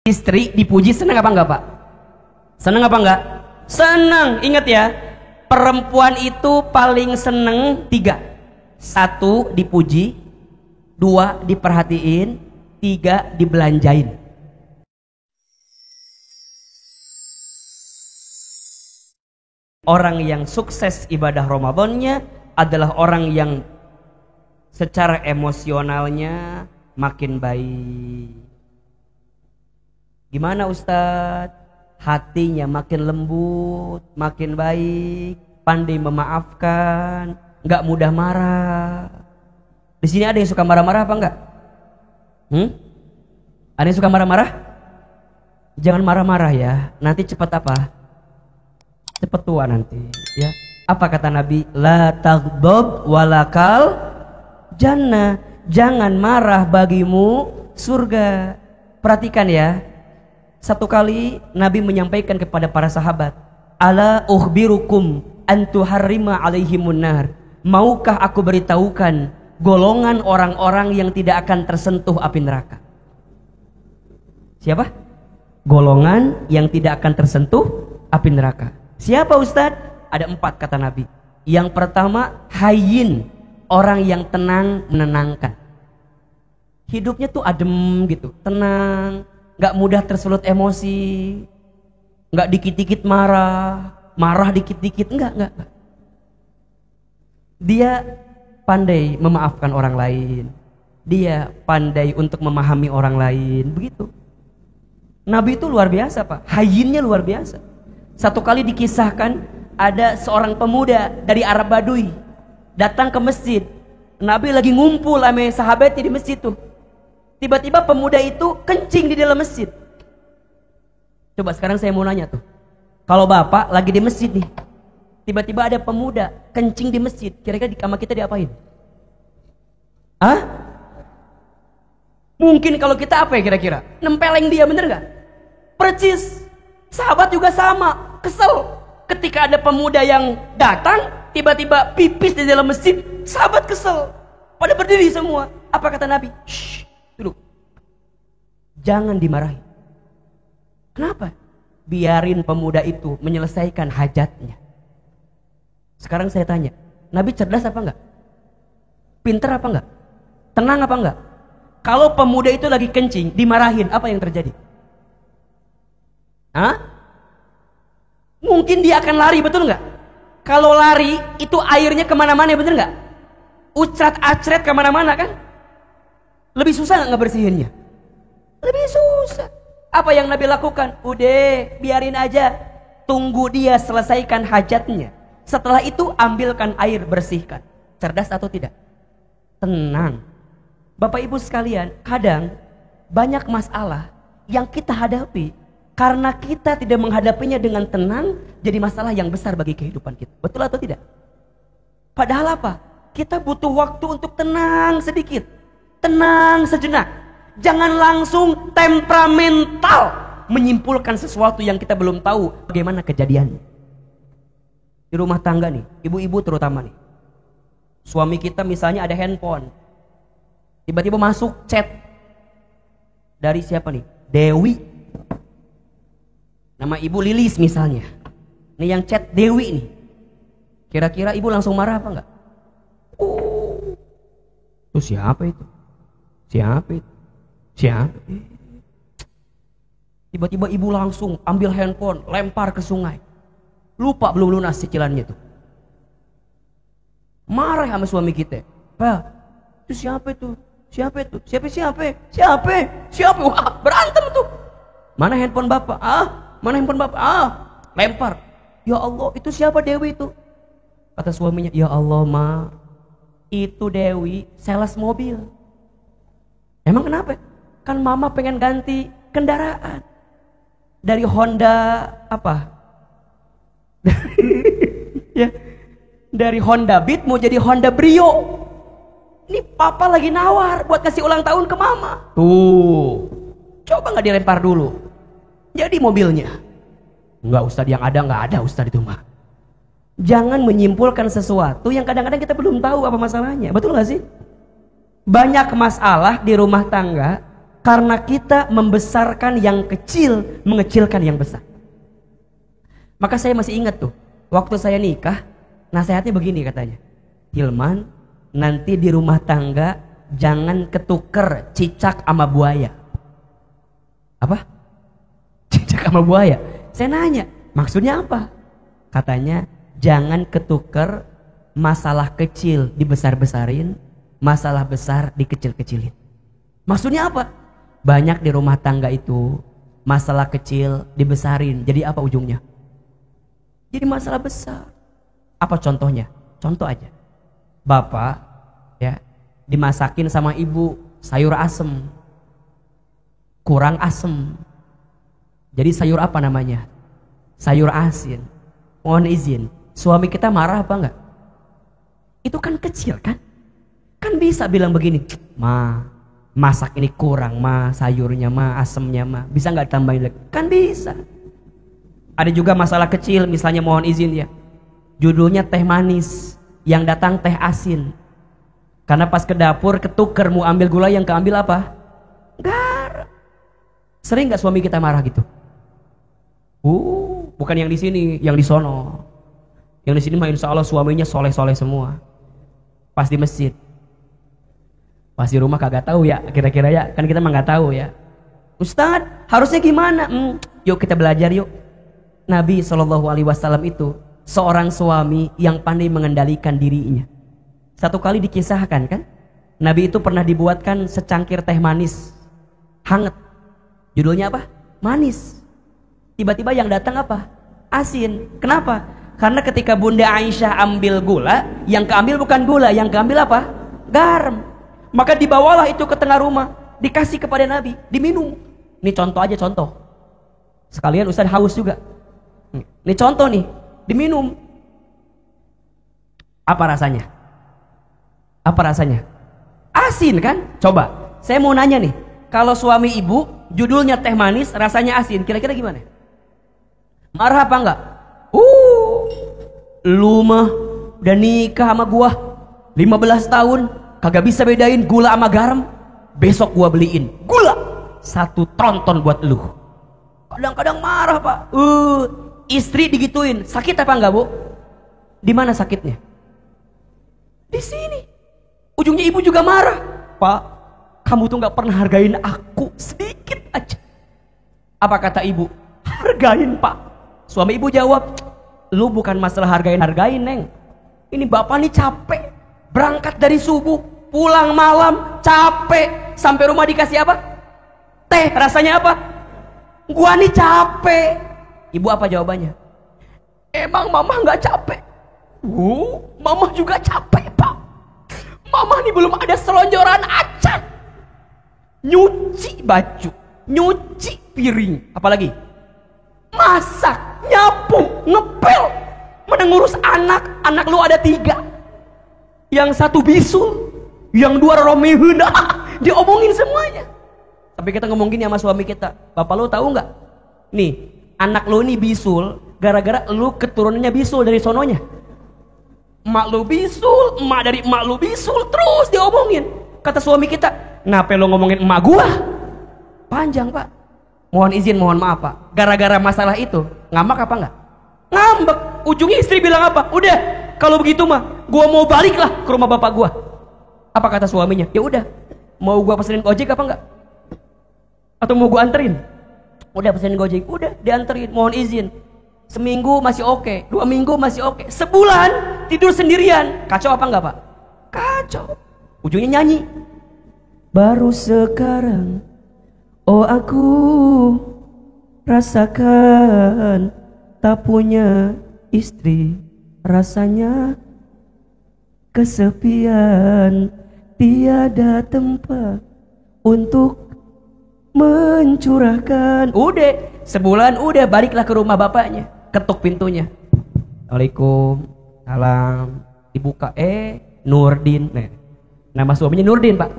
Istri dipuji senang apa enggak, Pak? Senang apa enggak? Senang. Ingat ya, perempuan itu paling seneng 3. 1 dipuji, 2 diperhatiin, 3 dibelanjain. Orang yang sukses ibadah Ramadannya adalah orang yang secara emosionalnya makin baik. Gimana Ustadz? Hatinya makin lembut, makin baik, pandai memaafkan, nggak mudah marah. Di sini ada yang suka marah-marah apa enggak? Ada yang suka marah-marah? Jangan marah-marah ya, nanti cepat apa? Cepat tua nanti ya. Apa kata Nabi? La taghdab walakal jannah. Jangan marah bagimu surga. Perhatikan ya. Satu kali Nabi menyampaikan kepada para sahabat, ala ukhbirukum antuharrima alaihimun nar. Maukah aku beritahukan golongan orang-orang yang tidak akan tersentuh api neraka? Siapa? Golongan yang tidak akan tersentuh api neraka. Siapa Ustadz? Ada 4 kata Nabi. Yang pertama, hayyin, orang yang tenang, menenangkan. Hidupnya tuh adem gitu, tenang, gak mudah tersulut emosi, gak dikit-dikit marah dikit-dikit, enggak. Dia pandai memaafkan orang lain, dia pandai untuk memahami orang lain, begitu. Nabi itu luar biasa Pak, hayyinnya luar biasa. Satu kali dikisahkan ada seorang pemuda dari Arab Baduy datang ke masjid. Nabi lagi ngumpul sama sahabatnya di masjid tuh. Tiba-tiba pemuda itu kencing di dalam masjid. Coba sekarang saya mau nanya tuh, kalau bapak lagi di masjid nih, tiba-tiba ada pemuda kencing di masjid, kira-kira di kamar kita diapain? Mungkin kalau kita apa ya kira-kira? Nempeleng dia, bener gak? Percis. Sahabat juga sama, kesel ketika ada pemuda yang datang tiba-tiba pipis di dalam masjid. Sahabat kesel, pada berdiri semua. Apa kata Nabi? Shh, duduk, jangan dimarahi. Kenapa? Biarin pemuda itu menyelesaikan hajatnya. Sekarang saya tanya, Nabi cerdas apa enggak? Pinter apa enggak? Tenang apa enggak? Kalau pemuda itu lagi kencing dimarahin, apa yang terjadi? Mungkin dia akan lari, betul nggak? Kalau lari itu airnya kemana-mana, betul nggak? Ucrat-acret kemana-mana kan? Lebih susah nggak ngebersihinnya? Lebih susah. Apa yang Nabi lakukan? Udah, biarin aja, tunggu dia selesaikan hajatnya. Setelah itu ambilkan air, bersihkan. Cerdas atau tidak? Tenang. Bapak Ibu sekalian, kadang banyak masalah yang kita hadapi karena kita tidak menghadapinya dengan tenang, jadi masalah yang besar bagi kehidupan kita. Betul atau tidak? Padahal apa? Kita butuh waktu untuk tenang sedikit. Tenang sejenak. Jangan langsung temperamental menyimpulkan sesuatu yang kita belum tahu bagaimana kejadiannya. Di rumah tangga nih, ibu-ibu terutama nih. Suami kita misalnya ada handphone. Tiba-tiba masuk chat. Dari siapa nih? Dewi. Nama ibu Lilis misalnya. Nih yang chat Dewi nih. Kira-kira ibu langsung marah apa enggak? Itu siapa itu? Siapa itu? Siapa? Tiba-tiba ibu langsung ambil handphone, lempar ke sungai. Lupa belum lunas cicilannya tuh. Marah sama suami kita. Pak, itu siapa itu? Siapa itu? Siapa? Wah, berantem tuh. Mana handphone bapak? Mana handphone bapak? Lempar. Ya Allah, itu siapa Dewi itu? Kata suaminya, ya Allah ma, itu Dewi sales mobil. Emang kenapa? Kan mama pengen ganti kendaraan. Dari Honda apa? Ya, dari Honda Beat mau jadi Honda Brio. Ini papa lagi nawar buat kasih ulang tahun ke mama. Tuh, coba nggak dilempar dulu. Jadi mobilnya. Enggak Ustadz, yang ada nggak ada Ustadz itu mah. Jangan menyimpulkan sesuatu yang kadang-kadang kita belum tahu apa masalahnya. Betul nggak sih? Banyak masalah di rumah tangga Karena kita membesarkan yang kecil, mengecilkan yang besar. Maka saya masih ingat tuh, waktu saya nikah, nasihatnya begini katanya. Hilman, nanti di rumah tangga jangan ketuker cicak sama buaya. Apa? Cicak sama buaya. Saya nanya, maksudnya apa? Katanya, jangan ketuker masalah kecil dibesar-besarin, masalah besar dikecil-kecilin. Maksudnya apa? Banyak di rumah tangga itu masalah kecil dibesarin. Jadi apa ujungnya? Jadi masalah besar. Apa contohnya? Contoh aja. Bapak ya dimasakin sama ibu sayur asem. Kurang asem. Jadi sayur apa namanya? Sayur asin. Mohon izin, suami kita marah apa enggak? Itu kan kecil kan? Kan bisa bilang begini, "Ma, masak ini kurang, Ma, sayurnya, Ma, asemnya, Ma. Bisa nggak tambahin lagi?" Kan bisa. Ada juga masalah kecil, misalnya mohon izin ya. Judulnya teh manis, yang datang teh asin. Karena pas ke dapur ketuker mau ambil gula, yang keambil apa? Garam. Sering nggak suami kita marah gitu? Bukan yang di sini, yang di sono. Yang di sini mah insya Allah suaminya soleh-soleh semua. Pas di masjid. Pas di rumah kagak tahu ya, kira-kira ya, kan kita mah nggak tahu ya. Ustadz, harusnya gimana? Yuk kita belajar yuk. Nabi SAW itu seorang suami yang pandai mengendalikan dirinya. Satu kali dikisahkan kan, Nabi itu pernah dibuatkan secangkir teh manis, hangat. Judulnya apa? Manis. Tiba-tiba yang datang apa? Asin. Kenapa? Karena ketika Bunda Aisyah ambil gula, yang keambil bukan gula, yang keambil apa? Garam. Maka dibawalah itu ke tengah rumah, dikasih kepada Nabi, diminum. Ini contoh aja, contoh. Sekalian Ustaz haus juga. Ini contoh nih, diminum. Apa rasanya? Apa rasanya? Asin kan? Coba, saya mau nanya nih, kalau suami ibu judulnya teh manis, rasanya asin, kira-kira gimana? Marah apa enggak? Lu mah udah nikah sama gua 15 tahun, kagak bisa bedain gula sama garam. Besok gua beliin gula 1 tronton buat lu. Kadang-kadang marah pak. Istri digituin, sakit apa enggak bu? Di mana sakitnya? Di sini. Ujungnya ibu juga marah. Pak, kamu tuh nggak pernah hargain aku sedikit aja. Apa kata ibu? Hargain pak. Suami ibu jawab, lu bukan masalah hargain neng. Ini bapak nih capek, berangkat dari subuh, pulang malam, capek, sampai rumah dikasih apa? Teh, rasanya apa? Gua nih capek. Ibu apa jawabannya? Emang mama nggak capek? Mama juga capek pak. Mama nih belum ada selonjoran acan. Nyuci baju, nyuci piring, apalagi? Masak, nyapu, ngepel. Mana ngurus anak, anak lu ada 3. Yang 1 bisul, yang 2 romehun. Diomongin semuanya. Tapi kita ngomong gini sama suami kita, bapak lu tahu nggak? Nih, anak lu ini bisul gara-gara lu keturunannya bisul dari sononya. Emak lu bisul, emak dari emak lu bisul, terus diomongin. Kata suami kita, kenapa lu ngomongin emak gua? Panjang pak. Mohon izin, mohon maaf pak. Gara-gara masalah itu ngambek apa enggak? Ngambek. Ujungnya istri bilang apa? Udah, kalau begitu mah gua mau baliklah ke rumah bapak gua. Apa kata suaminya? Ya udah, mau gua pesenin ojek apa enggak? Atau mau gua anterin? Udah pesenin ojek, udah dianterin. Mohon izin. Seminggu masih oke, 2 minggu masih oke, sebulan tidur sendirian. Kacau apa enggak pak? Kacau. Ujungnya nyanyi. Baru sekarang, oh aku rasakan tak punya istri, rasanya kesepian, tiada tempat untuk mencurahkan. Udah, sebulan udah baliklah ke rumah bapaknya. Ketuk pintunya. Assalamualaikum, salam. Dibuka, Nurdin. Nah, nama suaminya Nurdin pak.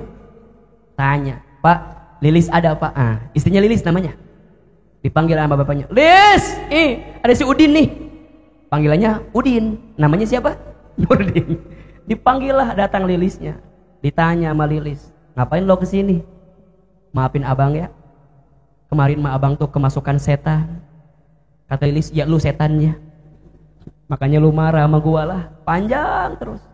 Tanya, Pak, Lilis ada pak? Istrinya Lilis namanya. Dipanggil sama bapaknya, Lis, ada si Udin nih. Panggilannya Udin, namanya siapa? Nurdin. Dipanggil lah, datang Lilisnya. Ditanya sama Lilis, ngapain lo kesini? Maafin abang ya, kemarin mah abang tuh kemasukan setan. Kata Lilis, ya lu setannya, makanya lu marah sama gua lah. Panjang terus.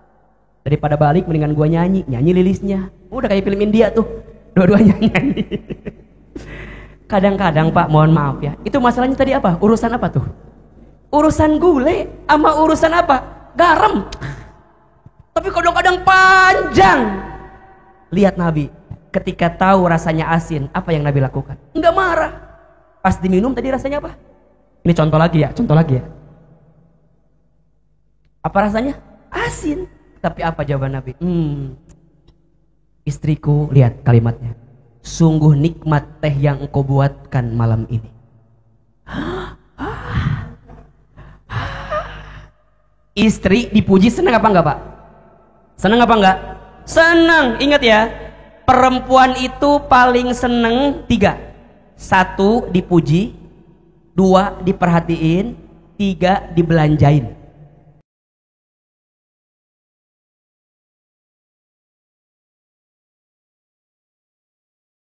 Daripada balik mendingan gua nyanyi Lilisnya. Udah kayak film India tuh, dua-duanya nyanyi. Kadang-kadang Pak, mohon maaf ya, itu masalahnya tadi apa? Urusan apa tuh? Urusan gulai sama urusan apa? Garam. Tapi kadang-kadang panjang. Lihat Nabi, ketika tahu rasanya asin, apa yang Nabi lakukan? Enggak marah. Pas diminum tadi rasanya apa? Ini contoh lagi ya. Apa rasanya? Asin. Tapi apa jawaban Nabi? Istriku, lihat kalimatnya. Sungguh nikmat teh yang engkau buatkan malam ini. Istri dipuji senang apa enggak Pak? Senang apa enggak? Senang. Ingat ya, perempuan itu paling senang 3. 1 dipuji, 2 diperhatiin, 3 dibelanjain.